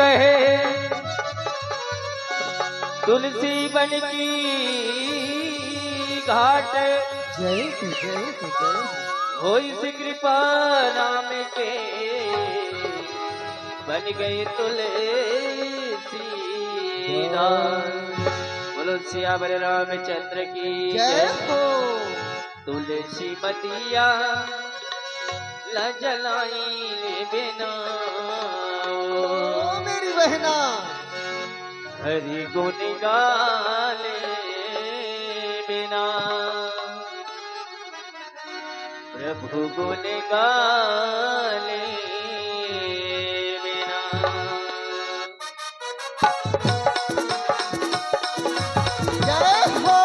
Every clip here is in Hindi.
कहे तुलसी बन की घाट जय हो जय हो जय हो। हो इस कृपा नाम के बन गए तुलसी बोलो सियावर रामचंद्र की जय हो। तुलसी मतिया न जलाई बिना ओ मेरी बहना हरि गुण गाले बिना प्रभु गुण गाले बिना जय हो।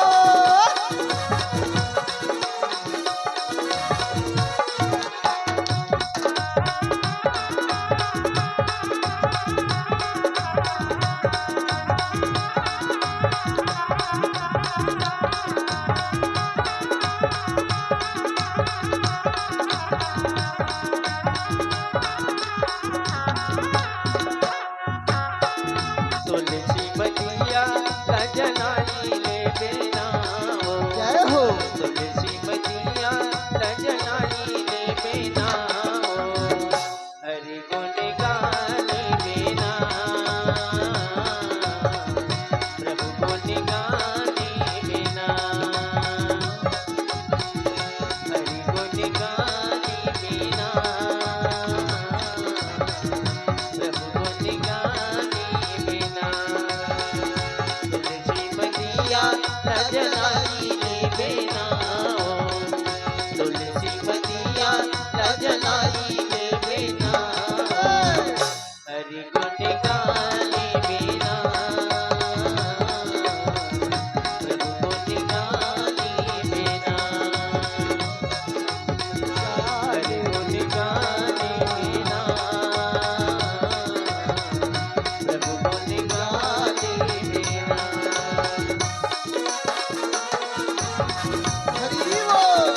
तुलसी मतिया सजनाई ले बिना जय हो। तुलसी मतिया सजनाई ले बिना हरि गुण गाले बिना प्रभु गुण गाले बिना हरि गुण गाले बिना प्रभु गुण गाले बिना तुलसी मतिया सजनाई ले बिना तुलसी मतिया सजनाई ले बिना हरि गुण गाले बिना प्रभु गुण गाले बिना हरि गुण गाले बिना प्रभु गुण गाले बिना हरि बोल।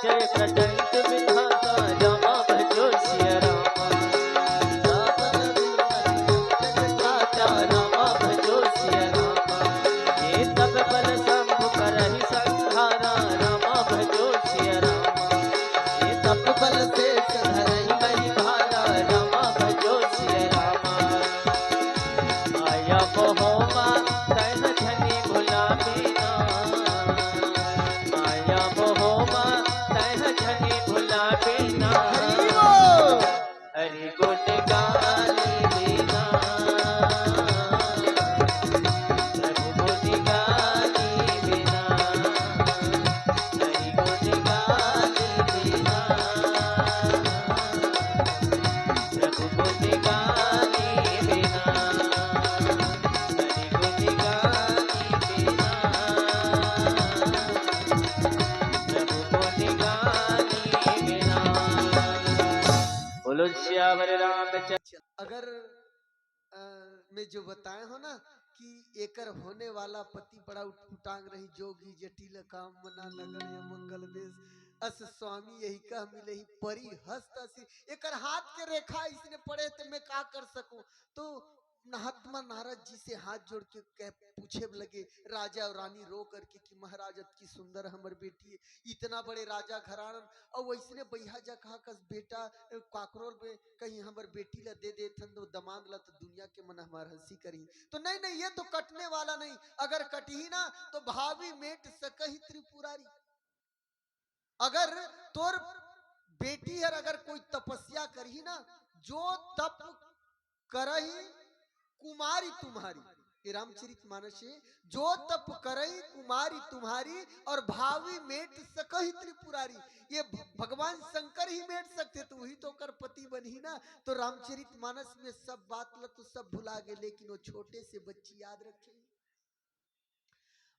जय प्रचंड विधाता रामा भजो सिया रामा विधाता रामा भजो सिया रामा ये तब बल शंभु करहि संहारा रामा भजो सिया रामा ये तब बल से धरहि बलि भारा रामा भजो सिया रामा माया मोहमा तन धनि भुला बिना माया मोहमा तन धनि भुला बिना हरि गुण गाली बिना प्रभु गुण गाली बिना हरि गुण गाली बिना प्रभु गुण गाली बिना हरि गुण गाली बिना प्रभु गुण गाली बिना बोलो श्यावर रामचंद्र अगर में जो बताए हो ना कि एकर होने वाला पति बड़ा उटांग रही जोगी जटिल काम मना लगन या मंगल बेस अस स्वामी यही कह मिले ही परी हस्त असी एकर हाथ के रेखा इसने पड़े तो मैं का कर सकूं। तो महात्मा नारद जी से हाथ जोड़ के कह पूछे लगे राजा और रानी रो करके कि महाराज की सुंदर हमर बेटी है, इतना बड़े राजा घरान और वैसने बैहा जा कहा कस बेटा काकरोल में कहीं हमर बेटी ला दे देथन तो दमाद ला तो दुनिया के मन हमार हंसी करी। तो नहीं नहीं ये तो कटने वाला नहीं, अगर कटही ना तो भावी मेट सकही त्रिपुरारी। अगर तोर बेटी है अगर कोई तपस्या करही ना जो तप करही कुमारी तुम्हारी, ये रामचरित मानस है, जो तप करई कुमारी तुम्हारी और भावी मेट सकही त्रिपुरारी। ये भगवान शंकर ही मेट सकते तो वही तो कर पति बनी ना। तो रामचरित मानस में सब बात ला तो सब भुला गए लेकिन वो छोटे से बच्ची याद रखे।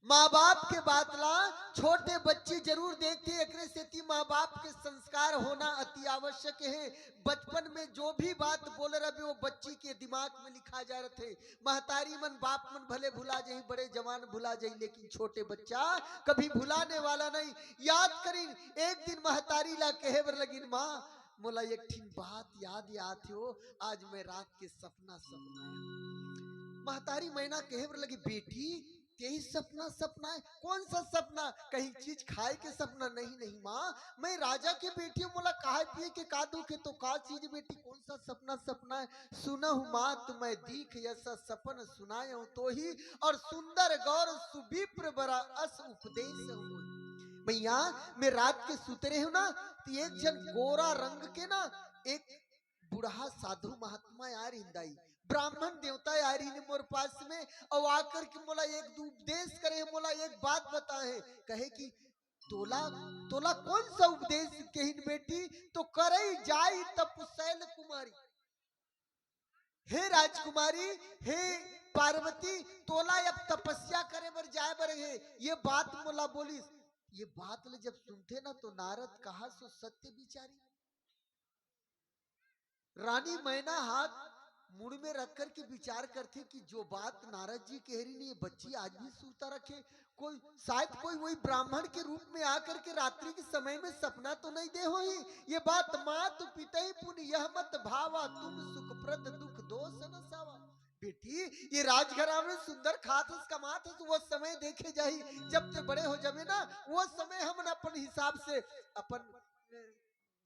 माँ बाप के बात ला छोटे बच्चे जरूर देखते, एक से माँ बाप के संस्कार होना अति आवश्यक है। बचपन में जो भी बात बोल रहे वो बच्ची के दिमाग में लिखा जा रहे थे। महतारी मन बाप मन भले भुला जाए, बड़े जवान भुला जाए, लेकिन छोटे बच्चा कभी भुलाने वाला नहीं। याद करी एक दिन महतारी ला कहे बर लगिन माँ मोला एक ठीक बात याद हो, आज मैं रात के सपना महतारी मैना कहे बर लगी बेटी यही सपना है, कौन सा सपना? कहीं चीज खाए के सपना? नहीं माँ मैं राजा के बेटी हूँ, मोला खाए पिए के का दुख है तो का चीज बेटी, कौन सा सपना है? सुनहु माँ तुम्हें दीख ऐसा सपन सुनाए हूँ तो ही, और सुंदर गौर सुविप्र बरा अस उपदेश हूँ। भैया मैं रात के सुतरे हूँ ना तो एक जन गोरा रंग के ना एक बुढ़ा साधु महात्मा यार हिंदाई ब्राह्मण देवता यार ही ने मोर पास में और आकर के मोला एक उपदेश करे, मोला एक बात बताए, कहे कि तोला तोला कौन सा उपदेश कहिन बेटी? तो करई जाई तपशैल कुमारी, हे राजकुमारी हे पार्वती तोला अब तपस्या करे बर जाए बर है, ये बात मोला बोलिस। ये बात ले जब सुनते ना तो नारद कहा सो सत्य विचारी। रानी मैना हाथ मुड़ में रख कर के विचार करते कि जो बात नारद जी कह रही नहीं बच्ची आज भी सूता रखे, कोई शायद कोई वही ब्राह्मण के रूप में आकर के रात्रि के समय में सपना तो नहीं दे होई। ये बात मात पिता ही पुण्य यह मत भावा तुम सुखप्रद दुख दोष न सावा। बेटी ये राजघरा में सुंदर खातस कमात है तो वो समय देखे जाही, जब ते बड़े हो जावे ना वो समय हम अपन हिसाब से अपन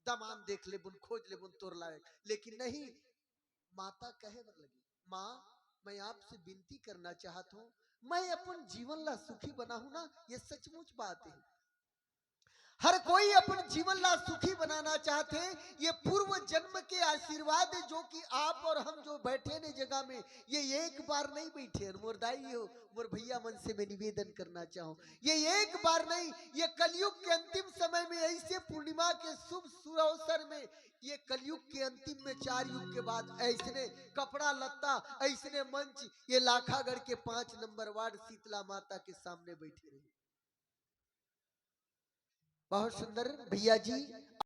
दामान देख ले बुन खोज ले बुन तोर लायक। लेकिन नहीं, माता कहे लगी माँ मैं आपसे विनती करना चाहता हूँ, मैं अपन जीवन ला सुखी बना हूं ना, ये सचमुच बात है। हर कोई अपन जीवन ला सुखी बनाना चाहते हैं, ये पूर्व जन्म के आशीर्वाद है जो कि आप और हम जो बैठे ने जगह में ये एक बार नहीं बैठे। मोर दाई हो मोर भैया मन से मैं निवेदन करना चाहूं ये एक बार नहीं, ये कलयुग के अंतिम समय में ऐसे पूर्णिमा के शुभ अवसर में ये कलयुग के अंतिम में 4 युग के बाद ऐसने कपड़ा लत्ता ऐसने मंच ये लाखागढ़ के 5 नंबर वार्ड शीतला माता के सामने बैठे रहे। बहुत सुंदर भैया जी।